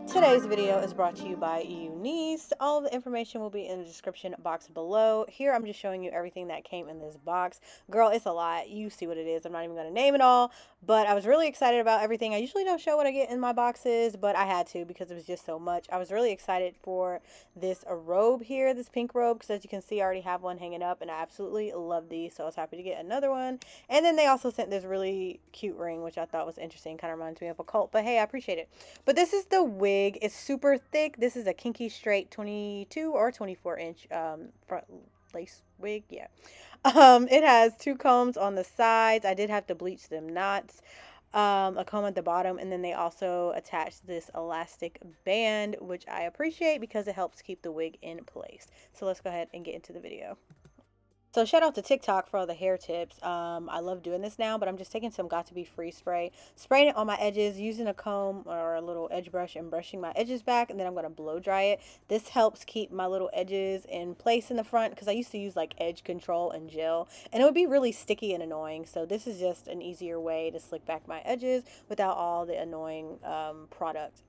Today's video is brought to you by Unice. All the information will be in the description box below. Here I'm just showing you everything that came in this box. Girl, it's a lot. You see what it is. I'm not even going to name it all, but I was really excited about everything. I usually don't show what I get in my boxes, but I had to because it was just so much. I was really excited for this robe here, this pink robe, because as you can see, I already have one hanging up and I absolutely love these, so I was happy to get another one. And then they also sent this really cute ring, which I thought was interesting. Kind of reminds me of a cult, but hey, I appreciate it. But this is the wig. It's super thick. This is a Kinky straight 22 or 24 inch front lace wig. Yeah. It has two combs on the sides. I did have to bleach them knots. A comb at the bottom, and then they also attached this elastic band, which I appreciate because it helps keep the wig in place. So let's go ahead and get into the video. So shout out to TikTok for all the hair tips. I love doing this now, but I'm just taking some Got To Be Free spray, spraying it on my edges, using a comb or a little edge brush and brushing my edges back, and then I'm going to blow dry it. This helps keep my little edges in place in the front because I used to use like edge control and gel, and it would be really sticky and annoying. So this is just an easier way to slick back my edges without all the annoying product.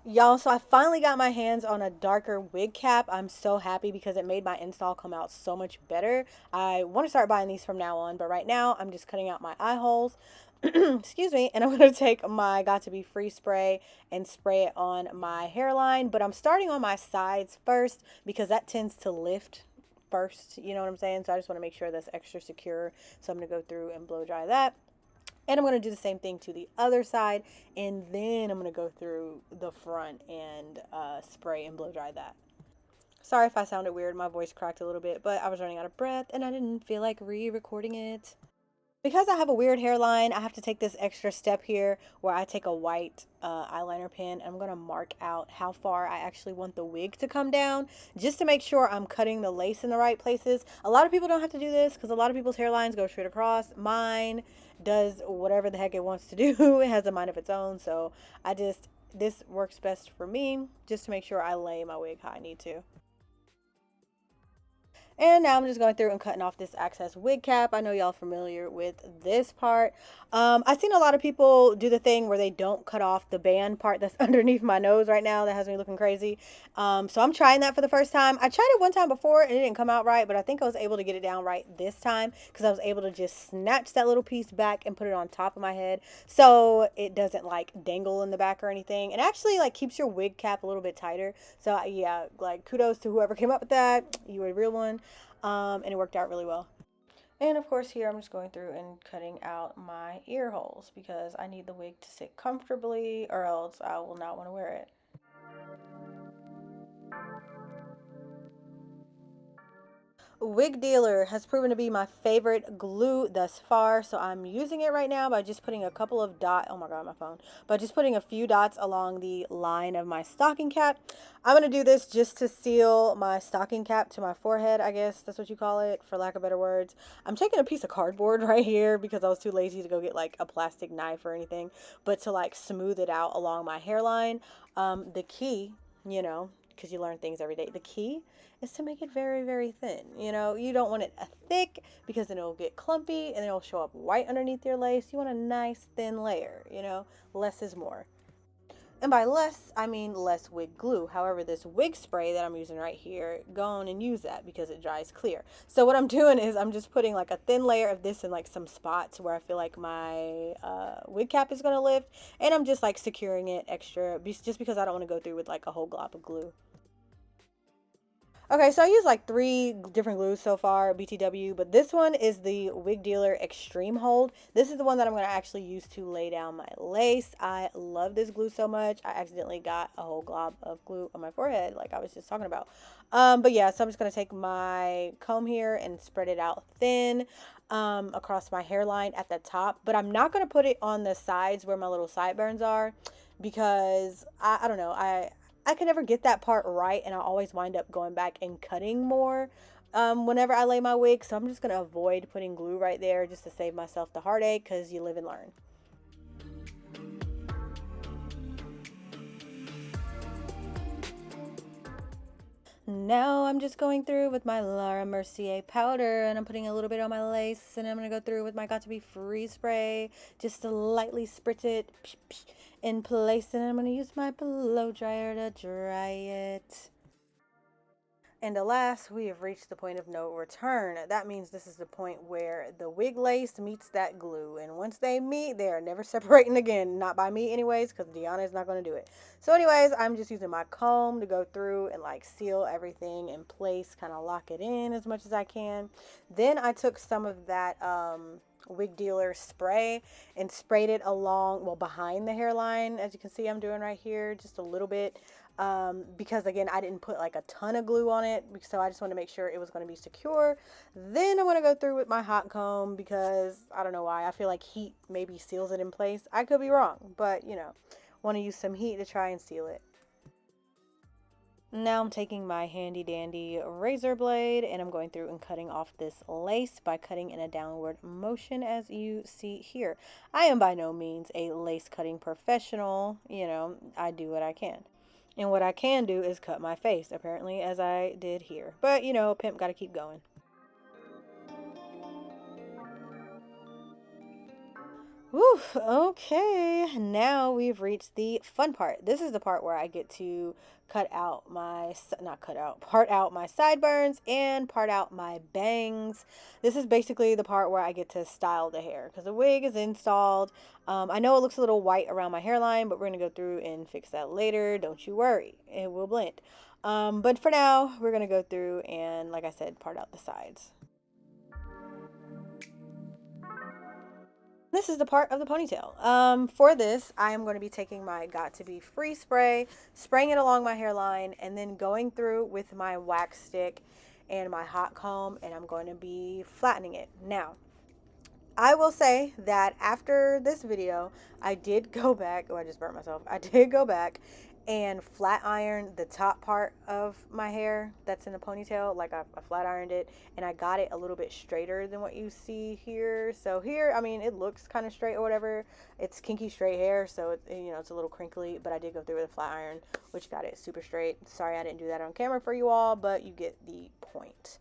Y'all, so I finally got my hands on a darker wig cap. I'm so happy because it made my install come out so much better. I want to start buying these from now on, but right now I'm just cutting out my eye holes. Excuse me, and I'm going to take my Got To Be Free spray and spray it on my hairline, but I'm starting on my sides first because that tends to lift first, you know what I'm saying? So I just want to make sure that's extra secure. So I'm going to go through and blow dry that. And I'm going to do the same thing to the other side. And then I'm going to go through the front and spray and blow dry that. Sorry if I sounded weird. My voice cracked a little bit, but I was running out of breath and I didn't feel like re-recording it. Because I have a weird hairline, I have to take this extra step here where I take a white eyeliner pen and I'm going to mark out how far I actually want the wig to come down just to make sure I'm cutting the lace in the right places. A lot of people don't have to do this because a lot of people's hairlines go straight across. Mine does whatever the heck it wants to do. It has a mind of its own. So this works best for me just to make sure I lay my wig how I need to. And now I'm just going through and cutting off this excess wig cap. I know y'all familiar with this part. I've seen a lot of people do the thing where they don't cut off the band part that's underneath my nose right now. That has me looking crazy. So I'm trying that for the first time. I tried it one time before and it didn't come out right, but I think I was able to get it down right this time because I was able to just snatch that little piece back and put it on top of my head so it doesn't like dangle in the back or anything. And actually like keeps your wig cap a little bit tighter. So yeah, like kudos to whoever came up with that. You were a real one. And it worked out really well. And of course here I'm just going through and cutting out my ear holes because I need the wig to sit comfortably or else I will not want to wear it. Wig Dealer has proven to be my favorite glue thus far, so I'm using it right now by just putting a couple of dots, oh my god, my phone, by just putting a few dots along the line of my stocking cap. I'm going to do this just to seal my stocking cap to my forehead, I guess that's what you call it, for lack of better words. I'm taking a piece of cardboard right here because I was too lazy to go get like a plastic knife or anything, but to like smooth it out along my hairline. The key, you know, because you learn things every day, the key is to make it very, very thin. You know, you don't want it thick because then it'll get clumpy and it'll show up white underneath your lace. You want a nice thin layer, you know, less is more. And by less, I mean less wig glue. However, this wig spray that I'm using right here, go on and use that because it dries clear. So what I'm doing is I'm just putting like a thin layer of this in like some spots where I feel like my wig cap is going to lift. And I'm just like securing it extra just because I don't want to go through with like a whole glob of glue. Okay, so I used like 3 different glues so far, BTW, but this one is the Wig Dealer Extreme Hold. This is the one that I'm going to actually use to lay down my lace. I love this glue so much. I accidentally got a whole glob of glue on my forehead like I was just talking about. But yeah, so I'm just going to take my comb here and spread it out thin across my hairline at the top. But I'm not going to put it on the sides where my little sideburns are because I don't know, I can never get that part right, and I always wind up going back and cutting more whenever I lay my wig. So I'm just going to avoid putting glue right there just to save myself the heartache because you live and learn. Now I'm just going through with my Laura Mercier powder, and I'm putting a little bit on my lace, and I'm going to go through with my Got To Be Free spray just to lightly spritz it in place, and I'm going to use my blow dryer to dry it. And alas, we have reached the point of no return. That means this is the point where the wig lace meets that glue. And once they meet, they are never separating again. Not by me anyways, because Deanna is not going to do it. So anyways, I'm just using my comb to go through and like seal everything in place, kind of lock it in as much as I can. Then I took some of that wig dealer spray and sprayed it along, well, behind the hairline, as you can see I'm doing right here, just a little bit. Because again, I didn't put like a ton of glue on it, so I just want to make sure it was going to be secure. Then I'm going to go through with my hot comb because I don't know why, I feel like heat maybe seals it in place. I could be wrong, but you know, want to use some heat to try and seal it. Now I'm taking my handy dandy razor blade and I'm going through and cutting off this lace by cutting in a downward motion, as you see here. I am by no means a lace cutting professional, you know, I do what I can. And what I can do is cut my face, apparently, as I did here. But, you know, pimp gotta keep going. Whew, okay, now we've reached the fun part. This is the part where I get to cut out my, not cut out, part out my sideburns and part out my bangs. This is basically the part where I get to style the hair because the wig is installed. I know it looks a little white around my hairline, but we're going to go through and fix that later. Don't you worry, it will blend. But for now, we're going to go through and, like I said, part out the sides. This is the part of the ponytail. For this, I am going to be taking my Got To Be Free spray, spraying it along my hairline, and then going through with my wax stick and my hot comb, and I'm going to be flattening it. Now, I will say that after this video, I did go back. Oh, I just burnt myself. I did go back and flat iron the top part of my hair that's in the ponytail. Like I flat ironed it and I got it a little bit straighter than what you see here. So here, I mean, it looks kind of straight or whatever. It's kinky straight hair, so it, you know, it's a little crinkly, but I did go through with a flat iron, which got it super straight. Sorry I didn't do that on camera for you all, but you get the point.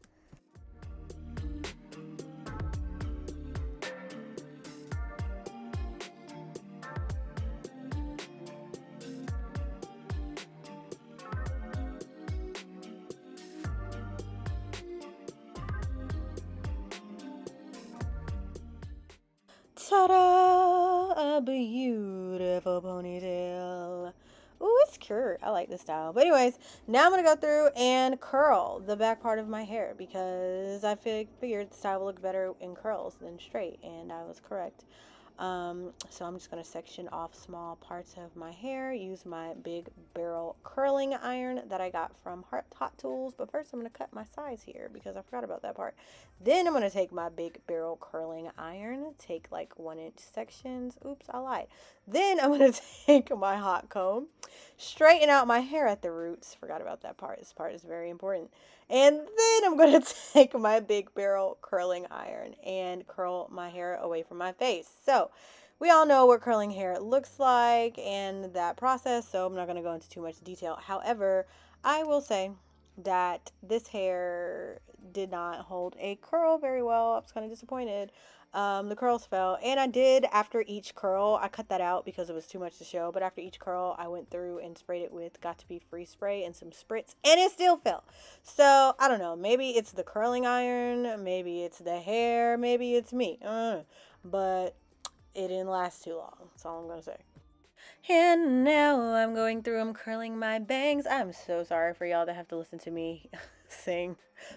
Ta-da! A beautiful ponytail. Ooh, it's cute. I like this style. But anyways, now I'm going to go through and curl the back part of my hair because I figured the style would look better in curls than straight, and I was correct. So I'm just going to section off small parts of my hair, use my big barrel curling iron that I got from Hot Tools. But first I'm going to cut my size here because I forgot about that part. Then I'm going to take my big barrel curling iron, take like 1-inch sections. Oops, I lied. Then I'm going to take my hot comb, straighten out my hair at the roots. Forgot about that part. This part is very important. And then I'm going to take my big barrel curling iron and curl my hair away from my face. So we all know what curling hair looks like and that process, so I'm not going to go into too much detail. However, I will say that this hair did not hold a curl very well. I was kind of disappointed. The curls fell, and I did, after each curl, I cut that out because it was too much to show, but after each curl I went through and sprayed it with Got To Be Free spray and some spritz, and it still fell. So I don't know, maybe it's the curling iron, maybe it's the hair, maybe it's me, but it didn't last too long. That's all I'm gonna say. And now I'm going through, I'm curling my bangs. I'm so sorry for y'all that have to listen to me sing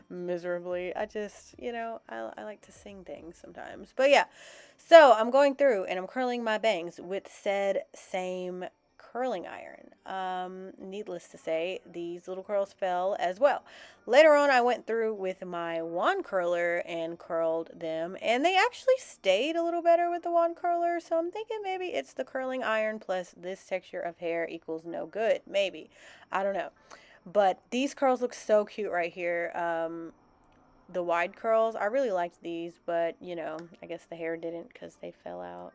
miserably. I just, you know, I like to sing things sometimes. But yeah, so I'm going through and I'm curling my bangs with said same curling iron. Needless to say, these little curls fell as well. Later on, I went through with my wand curler and curled them, and they actually stayed a little better with the wand curler, so I'm thinking maybe it's the curling iron plus this texture of hair equals no good. Maybe. I don't know. But these curls look so cute right here. The wide curls, I really liked these, but, you know, I guess the hair didn't because they fell out.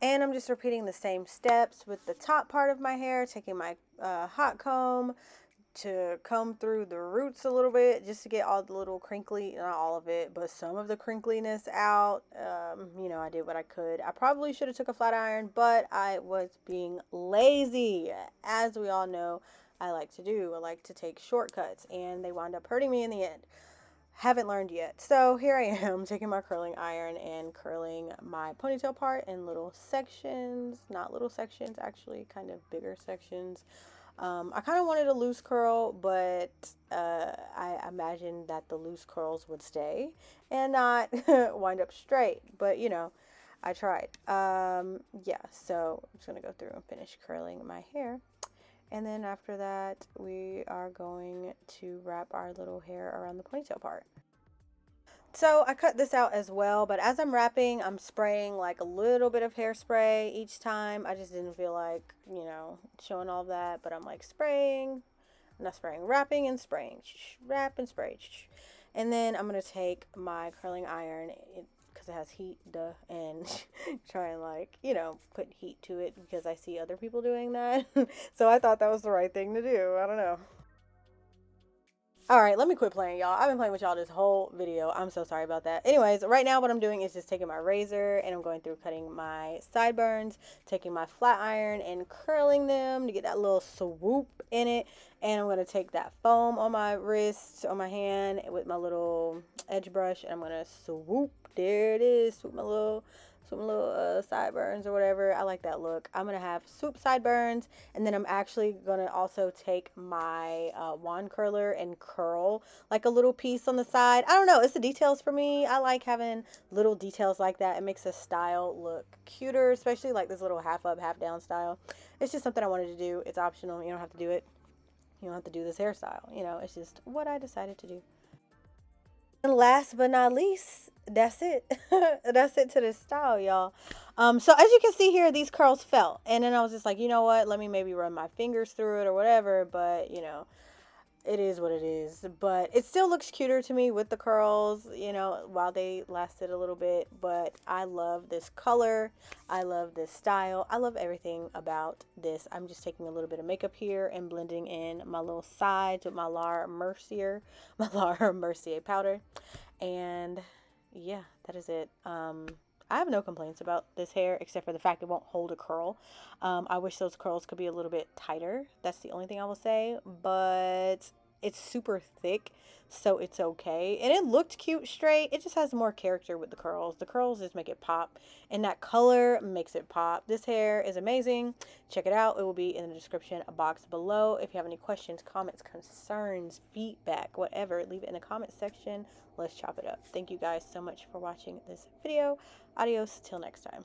And I'm just repeating the same steps with the top part of my hair, taking my hot comb, to comb through the roots a little bit just to get all the little crinkly, not all of it, but some of the crinkliness out. You know, I did what I could. I probably should have took a flat iron, but I was being lazy. As we all know, I like to do. I like to take shortcuts, and they wound up hurting me in the end. Haven't learned yet. So here I am taking my curling iron and curling my ponytail part in little sections, not little sections, actually kind of bigger sections. I kind of wanted a loose curl, but I imagined that the loose curls would stay and not wind up straight. But you know, I tried. Yeah, so I'm just gonna go through and finish curling my hair. And then after that, we are going to wrap our little hair around the ponytail part. So I cut this out as well, but as I'm wrapping, I'm spraying like a little bit of hairspray each time. I just didn't feel like, you know, showing all that, but I'm like spraying, not spraying, wrapping and spraying, wrap and spray. And then I'm going to take my curling iron, because it has heat, duh, and try and like, you know, put heat to it because I see other people doing that. So I thought that was the right thing to do. I don't know. All right, let me quit playing, y'all. I've been playing with y'all this whole video. I'm so sorry about that. Anyways, right now what I'm doing is just taking my razor and I'm going through cutting my sideburns, taking my flat iron and curling them to get that little swoop in it. And I'm going to take that foam on my wrist, on my hand with my little edge brush, and I'm going to swoop. There it is. Swoop my little sideburns or whatever. I like that look. I'm gonna have swoop sideburns, and then I'm actually gonna also take my wand curler and curl like a little piece on the side. I don't know, it's the details for me. I like having little details like that. It makes a style look cuter, especially like this little half up half down style. It's just something I wanted to do. It's optional. You don't have to do it. You don't have to do this hairstyle, you know. It's just what I decided to do. And last but not least, that's it. That's it to this style, y'all. So as you can see here, these curls fell. And then I was just like, you know what? Let me maybe run my fingers through it or whatever. But, you know, it is what it is. But it still looks cuter to me with the curls, you know, while they lasted a little bit. But I love this color. I love this style. I love everything about this. I'm just taking a little bit of makeup here and blending in my little sides with my Laura Mercier powder. And yeah, that is it. I have no complaints about this hair except for the fact it won't hold a curl. I wish those curls could be a little bit tighter. That's the only thing I will say. But it's super thick, so it's okay. And it looked cute straight. It just has more character with the curls. The curls just make it pop, and that color makes it pop. This hair is amazing. Check it out. It will be in the description box below. If you have any questions, comments, concerns, feedback, whatever, leave it in the comment section. Let's chop it up. Thank you guys so much for watching this video. Adios till next time.